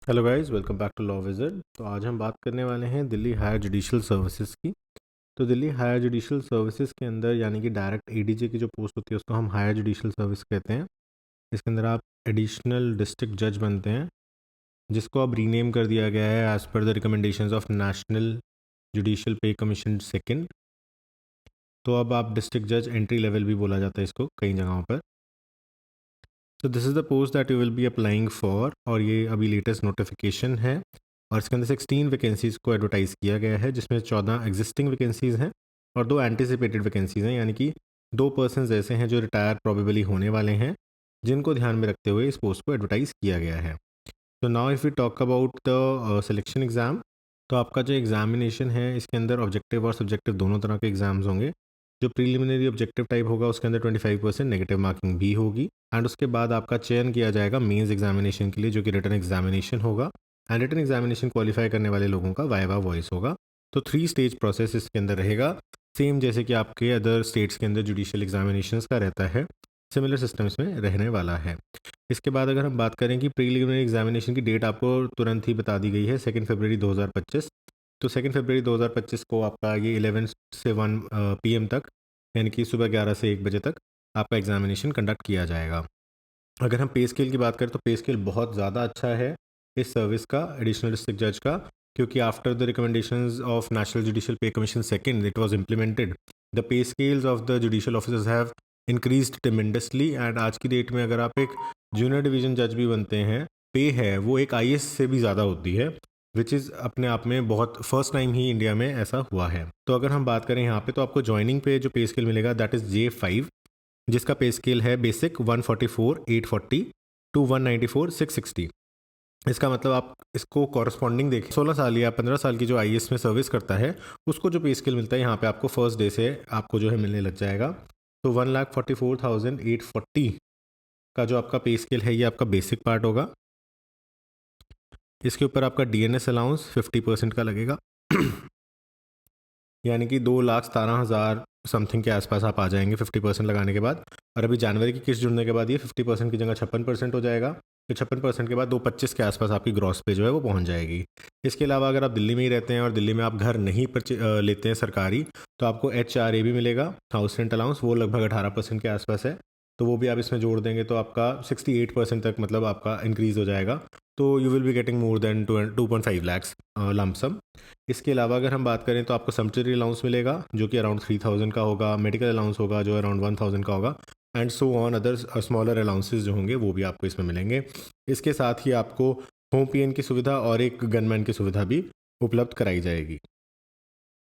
Hello guys, welcome back to Law Wizard. तो आज हम बात करने वाले हैं दिल्ली हायर जुडिशल सर्विसेज की। तो दिल्ली हायर जुडिशल सर्विसेज के अंदर यानी कि डायरेक्ट एडीजे की जो पोस्ट होती है उसको हम हायर जुडिशल सर्विस कहते हैं। इसके अंदर आप एडिशनल डिस्ट्रिक्ट जज बनते हैं, जिसको अब रीनेम कर दिया गया है as per the recommendations of national judicial पे कमीशन सेकंड। तो अब आप डिस्ट्रिक्ट जज एंट्री लेवल भी बोला जाता है इसको कई जगहों पर। तो this is the post that you will be applying for, और ये अभी लेटेस्ट नोटिफिकेशन है और इसके अंदर 16 वैकेंसीज़ को एडवर्टाइज़ किया गया है, जिसमें 14 एग्जिस्टिंग वैकेंसीज़ हैं और 2 एंटिसिपेटेड वैकेंसीज़ हैं, यानी कि 2 पर्सन्स ऐसे हैं जो रिटायर प्रॉबेबली होने वाले हैं, जिनको ध्यान में रखते हुए इस पोस्ट को एडवर्टाइज़ किया गया है। तो now if we talk about the selection exam, तो आपका जो एग्जामिनेशन है इसके अंदर ऑब्जेक्टिव और सब्जेक्टिव दोनों तरह के एग्जाम्स होंगे। जो प्रीलिमिनरी ऑब्जेक्टिव टाइप होगा उसके अंदर 25% नेगेटिव मार्किंग भी होगी, एंड उसके बाद आपका चयन किया जाएगा मेंस एग्जामिनेशन के लिए, जो कि रिटन एग्जामिनेशन होगा। एंड रिटन एग्जामिनेशन क्वालिफाई करने वाले लोगों का वाइवा वॉइस होगा। तो 3 स्टेज प्रोसेस इसके अंदर रहेगा, सेम जैसे कि आपके अदर स्टेट्स के अंदर जुडिशियल एग्जामिनेशंस का रहता है, सिमिलर सिस्टम इसमें रहने वाला है। इसके बाद अगर हम बात करें कि प्रीलिमिनरी एग्जामिनेशन की डेट आपको तुरंत ही बता दी गई है 2 फरवरी 2025। तो 2 फरवरी 2025 को आपका ये 11 से 1 PM तक, यानी कि सुबह 11 से 1 बजे तक आपका एग्जामिनेशन कंडक्ट किया जाएगा। अगर हम पे स्केल की बात करें तो पे स्केल बहुत ज़्यादा अच्छा है इस सर्विस का, एडिशनल डिस्ट्रिक्ट जज का, क्योंकि after the recommendations of national judicial pay commission second it was implemented, the pay scales of the judicial officers have increased tremendously. And आज की डेट में अगर आप एक जूनियर डिवीजन जज भी बनते हैं, पे है वो एक IAS से भी ज़्यादा होती है, विच इज़ अपने आप में बहुत फर्स्ट टाइम ही इंडिया में ऐसा हुआ है। तो अगर हम बात करें यहाँ पे, तो आपको ज्वाइनिंग पे जो पे स्केल मिलेगा दैट इज़ J5, जिसका पे स्केल है बेसिक 144,840 टू 194,660। इसका मतलब आप इसको कॉरस्पॉन्डिंग देखें, 16 साल या 15 साल की जो IAS में सर्विस करता है उसको जो पे स्केल मिलता है यहाँ पे आपको फर्स्ट डे से आपको जो है मिलने लग जाएगा। तो 1,44,840 का जो आपका पे स्केल है ये आपका बेसिक पार्ट होगा। इसके ऊपर आपका DNS अलाउंस 50% का लगेगा यानी कि 2,17,000 समथिंग के आसपास आप आ जाएंगे 50% लगाने के बाद। और अभी जनवरी की किस्त जुड़ने के बाद ये 50% की जगह 56% हो जाएगा। तो 56% के बाद 225 के आसपास आपकी ग्रॉस पे जो है वो पहुंच जाएगी। इसके अलावा अगर आप दिल्ली में ही रहते हैं और दिल्ली में आप घर नहीं लेते हैं सरकारी, तो आपको HRA भी मिलेगा, हाउस रेंट अलाउंस, वो लगभग 18% के आसपास है। तो वो भी आप इसमें जोड़ देंगे तो आपका 68% तक मतलब आपका इंक्रीज़ हो जाएगा। तो you will be getting more than 2.5 lakhs lump sum. इसके अलावा अगर हम बात करें तो आपको सैनिटरी अलाउंस मिलेगा जो कि अराउंड 3,000 का होगा, मेडिकल अलाउंस होगा जो अराउंड 1,000 का होगा, and so on other smaller allowances जो होंगे वो भी आपको इसमें मिलेंगे। इसके साथ ही आपको होम PN की सुविधा और एक गनमैन की सुविधा भी उपलब्ध कराई जाएगी।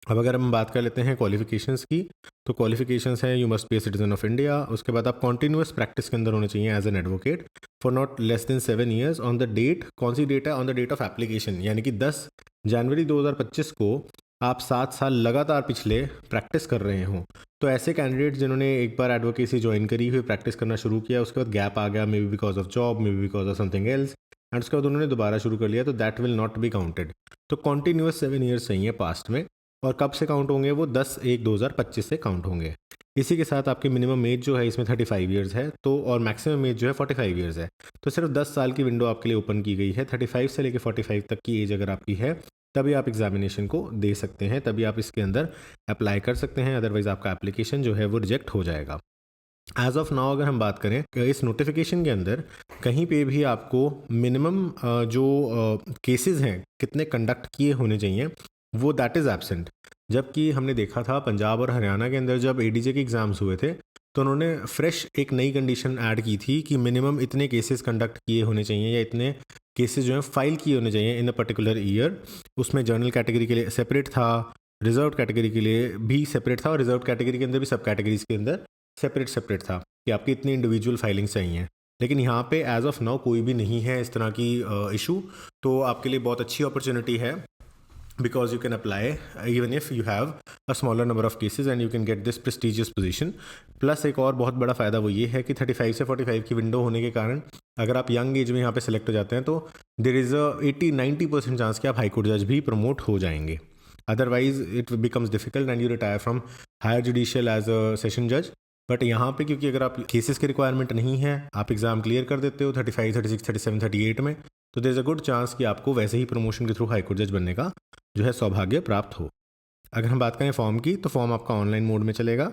अब अगर हम बात कर लेते हैं क्वालिफिकेशंस की, तो क्वालिफिकेशंस हैं you must be a citizen of India. उसके बाद आप कॉन्टीन्यूस प्रैक्टिस के अंदर होने चाहिए as an advocate for not less than 7 years on the date. कौन सी डेट है? On the date of application, यानी कि 10 जनवरी 2025 को आप 7 साल लगातार पिछले प्रैक्टिस कर रहे हों। तो ऐसे कैंडिडेट जिन्होंने एक बार एडवोकेसी ज्वाइन करी, फिर प्रैक्टिस करना शुरू किया, उसके बाद गैप आ गया, may be because of job, may be because of something else, and उसके बाद उन्होंने दोबारा शुरू कर लिया, तो that will not be counted. तो कॉन्टीन्यूस 7 ईयर्स चाहिए पास्ट में, और कब से काउंट होंगे? वो 10/1/2025 से काउंट होंगे। इसी के साथ आपकी मिनिमम एज जो है इसमें 35 ईयर्स है, तो और मैक्सिमम एज जो है 45 ईयर्स है। तो सिर्फ 10 साल की विंडो आपके लिए ओपन की गई है। 35 से लेकर 45 तक की एज अगर आपकी है तभी आप एग्जामिनेशन को दे सकते हैं, तभी आप इसके अंदर अप्लाई कर सकते हैं, अदरवाइज आपका एप्लीकेशन जो है वो रिजेक्ट हो जाएगा। एज ऑफ नाउ अगर हम बात करें इस नोटिफिकेशन के अंदर कहीं पे भी आपको मिनिमम जो केसेस हैं कितने कंडक्ट किए होने चाहिए वो दैट इज़ एब्सेंट। जबकि हमने देखा था पंजाब और हरियाणा के अंदर जब ADJ के एग्ज़ाम्स हुए थे तो उन्होंने फ्रेश एक नई कंडीशन ऐड की थी कि मिनिमम इतने केसेस कंडक्ट किए होने चाहिए या इतने केसेस जो हैं फाइल किए होने चाहिए इन अ पर्टिकुलर ईयर। उसमें जनरल कैटेगरी के लिए सेपरेट था, रिजर्व कैटेगरी के लिए भी सेपरेट था, और रिजर्व कैटेगरी के अंदर भी सब कैटेगरीज के अंदर सेपरेट था कि आपकी इतनी इंडिविजुअल फाइलिंग्स चाहिए। लेकिन यहाँ पे एज ऑफ नाउ कोई भी नहीं है इस तरह की इशू। तो आपके लिए बहुत अच्छी अपॉर्चुनिटी है, because you can apply even if you have a smaller number of cases and you can get this prestigious position. Plus एक और बहुत बड़ा फ़ायदा वो ये है कि 35 से 45 की विंडो होने के कारण अगर आप यंग एज में यहाँ पे सेलेक्ट हो जाते हैं तो देर इज़ अ 80-90% चांस कि आप हाई कोर्ट जज भी प्रमोट हो जाएंगे। Otherwise it becomes difficult and you retire from higher judicial as a session जज। बट यहाँ पे क्योंकि अगर आप केसेस की रिक्वायरमेंट नहीं है, आप एग्ज़ाम क्लियर कर देते हो 35, 36, 37, 38 में, तो there is a good chance कि आपको वैसे ही प्रमोशन के थ्रू हाई कोर्ट जज बनने का जो है सौभाग्य प्राप्त हो। अगर हम बात करें फॉर्म की, तो फॉर्म आपका ऑनलाइन मोड में चलेगा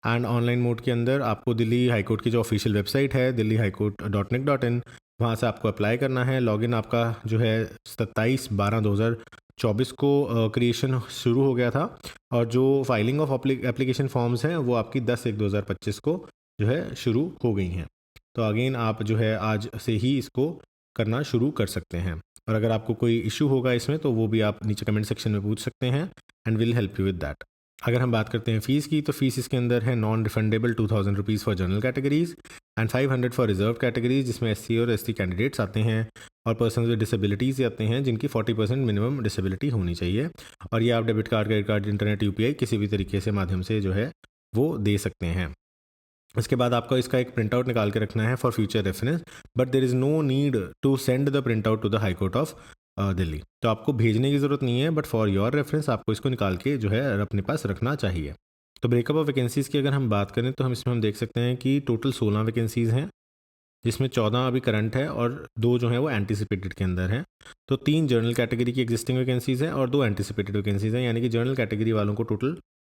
एंड ऑनलाइन मोड के अंदर आपको दिल्ली हाई कोर्ट की जो ऑफिशियल वेबसाइट है delhihighcourt.nic.in, वहाँ से आपको अप्लाई करना है। लॉगिन आपका जो है 27/12/2024 को क्रिएशन शुरू हो गया था और जो फाइलिंग ऑफ एप्लीकेशन फॉर्म्स हैं वो आपकी 10/1/2025 को जो है शुरू हो गई हैं। तो अगेन आप जो है आज से ही इसको करना शुरू कर सकते हैं। और अगर आपको कोई इशू होगा इसमें तो वो भी आप नीचे कमेंट सेक्शन में पूछ सकते हैं and will help you with that. अगर हम बात करते हैं फ़ीस की, तो फ़ीस इसके अंदर है non refundable 2000 rupees for general categories and 500 for reserve categories, जिसमें SC और ST कैंडिडेट्स आते हैं और पर्सन विद डिसेबिलिटीज़ आते हैं जिनकी 40% मिनिमम डिसेबिलिटी होनी चाहिए। और ये आप debit card, credit card, internet, UPI किसी भी तरीके से माध्यम से जो है वो दे सकते हैं। इसके बाद आपको इसका एक प्रिंट आउट निकाल के रखना है for future reference, but there is no need to send the print out to the high court of Delhi. तो आपको भेजने की ज़रूरत नहीं है, बट फॉर योर रेफरेंस आपको इसको निकाल के जो है अपने पास रखना चाहिए। तो ब्रेकअप ऑफ वैकेंसीज़ की अगर हम बात करें तो हम देख सकते हैं कि टोटल 16 वैकेंसीज़ हैं, जिसमें 14 अभी करंट है और 2 जो है वो एंटिसिपेटेड के अंदर हैं। तो 3 जनरल कैटेगरी की एग्जिस्टिंग वैकेंसीज़ हैं और 2 एंटिसिपेटेड वैकेंसीज़ हैं, यानी कि जनरल कैटेगरी वालों को टोटल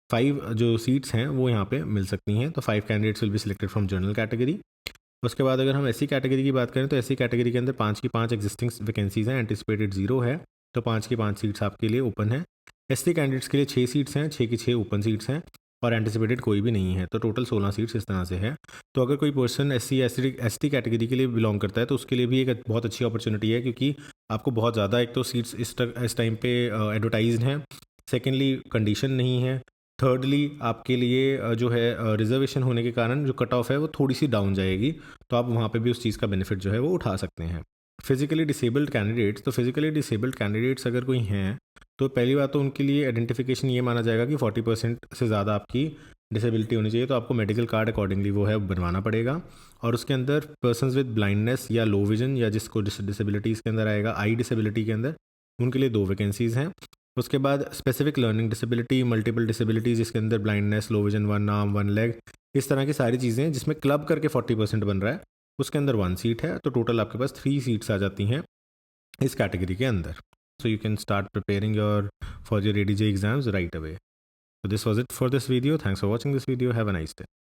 5 जो सीट्स हैं वो यहाँ पे मिल सकती हैं। तो 5 candidates will be selected from general category. उसके बाद अगर हम SC कैटेगरी की बात करें तो SC कैटेगरी के अंदर 5 की 5 एग्जिस्टिंग वैकेंसीज़ हैं, एंटिसिपेटेड 0 है, तो 5 की 5 सीट्स आपके लिए ओपन है। ST कैंडिडेट्स के लिए 6 सीट्स हैं, 6 की 6 ओपन सीट्स हैं और एंटिसिपेटेड कोई भी नहीं है, तो टोटल 16 सीट्स इस तरह से है। तो अगर कोई पर्सन ST कैटेगरी के लिए बिलोंग करता है तो उसके लिए भी एक बहुत अच्छी अपॉर्चुनिटी है, क्योंकि आपको बहुत ज़्यादा एक तो सीट्स इस टाइम पे एडवर्टाइज हैं, सेकेंडली कंडीशन नहीं है, थर्डली आपके लिए जो है रिजर्वेशन होने के कारण जो कट ऑफ है वो थोड़ी सी डाउन जाएगी, तो आप वहाँ पे भी उस चीज़ का बेनिफिट जो है वो उठा सकते हैं। फिजिकली डिसेबल्ड कैंडिडेट्स, तो फिजिकली डिसेबल्ड कैंडिडेट्स अगर कोई हैं तो पहली बात तो उनके लिए आइडेंटिफिकेशन ये माना जाएगा कि 40% से ज़्यादा आपकी डिसेबिलिटी होनी चाहिए, तो आपको मेडिकल कार्ड अकॉर्डिंगली वो है बनवाना पड़ेगा। और उसके अंदर पर्सनस विद ब्लाइंडनेस या लो विजन या जिसको डिसेबिलिटीज़ के अंदर आएगा आई डिसेबिलिटी के अंदर, उनके लिए 2 वैकेंसीज़ हैं। उसके बाद specific learning disability, multiple disabilities जिसके अंदर blindness, low vision, 1 arm 1 leg, इस तरह की सारी चीज़ें हैं जिसमें क्लब करके 40% बन रहा है, उसके अंदर 1 सीट है, तो टोटल आपके पास 3 सीट्स आ जाती हैं इस कैटेगरी के अंदर। So you can start preparing for your ADJ exams right away. So this was it for this video. Thanks for watching this video. Have a nice day.